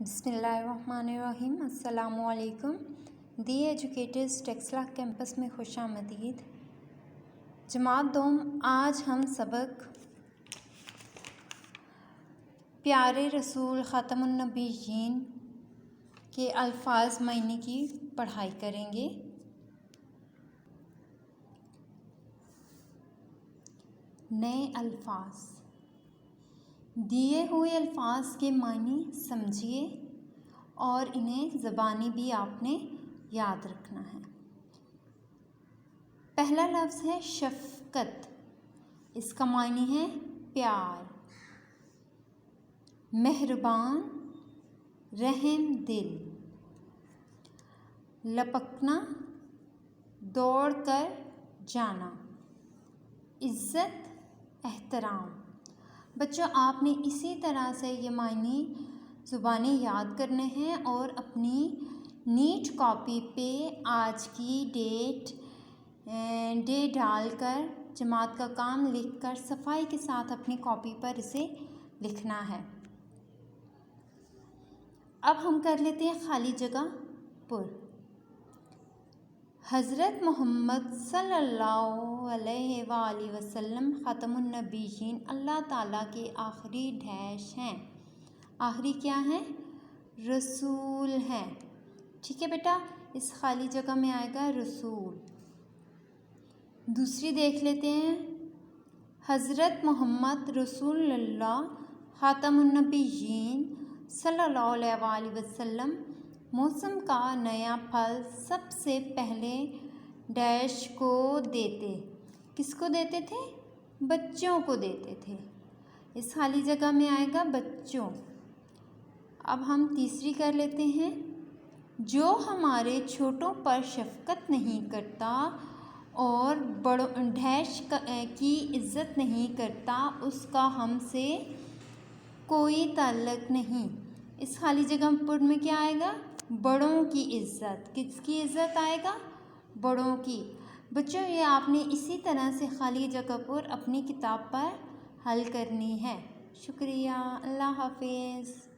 बिस्मिल्लाहिर्रहमानिर्रहीम। अस्सलामुअलैकुम। दी educators Taxila campus में खुशामदीद। जमात दोम, आज हम सबक प्यारे रसूल ख़ातमुन नबीयीन के अल्फाज मायने की पढ़ाई करेंगे। नए अल्फाज। दिए हुए अल्फाज के मायने समझिए और इन्हें ज़बानी भी आपने याद रखना है। पहला लफ्ज़ है शफ़क़त। इसका मायने है प्यार, मेहरबान, रहम दिल। लपकना, दौड़ कर जाना, इज़्ज़त, एहतराम। बच्चों, आपने इसी तरह से ये मायने ज़ुबानी याद करने हैं और अपनी नीट कॉपी पे आज की डेट डालकर जमात का काम लिखकर सफाई के साथ अपनी कॉपी पर इसे लिखना है। अब हम कर लेते हैं खाली जगह पुर। हज़रत मोहम्मद सल्लल्लाहु अलैहि वसल्लम ख़ातमुन नबीयीन अल्लाह ताला के आखिरी डैश हैं। आखिरी क्या है? रसूल हैं। ठीक है बेटा, इस खाली जगह में आएगा रसूल। दूसरी देख लेते हैं। हज़रत मोहम्मद रसूलुल्लाह ख़ातमुन नबीयीन सल्लल्लाहु अलैहि वसल्लम मौसम का नया फल सबसे पहले डैश को देते। किसको देते थे? बच्चों को देते थे। इस खाली जगह में आएगा बच्चों। अब हम तीसरी कर लेते हैं। जो हमारे छोटों पर शफ़क़त नहीं करता और बड़ों डैश की इज़्ज़त नहीं करता, उसका हमसे कोई ताल्लुक़ नहीं। इस खाली जगह पर में क्या आएगा? बड़ों की इज़्ज़त। किसकी इज़्ज़त आएगा? बड़ों की। बच्चों, ये आपने इसी तरह से खाली जगह पर अपनी किताब पर हल करनी है। शुक्रिया। अल्लाह हाफ़िज़।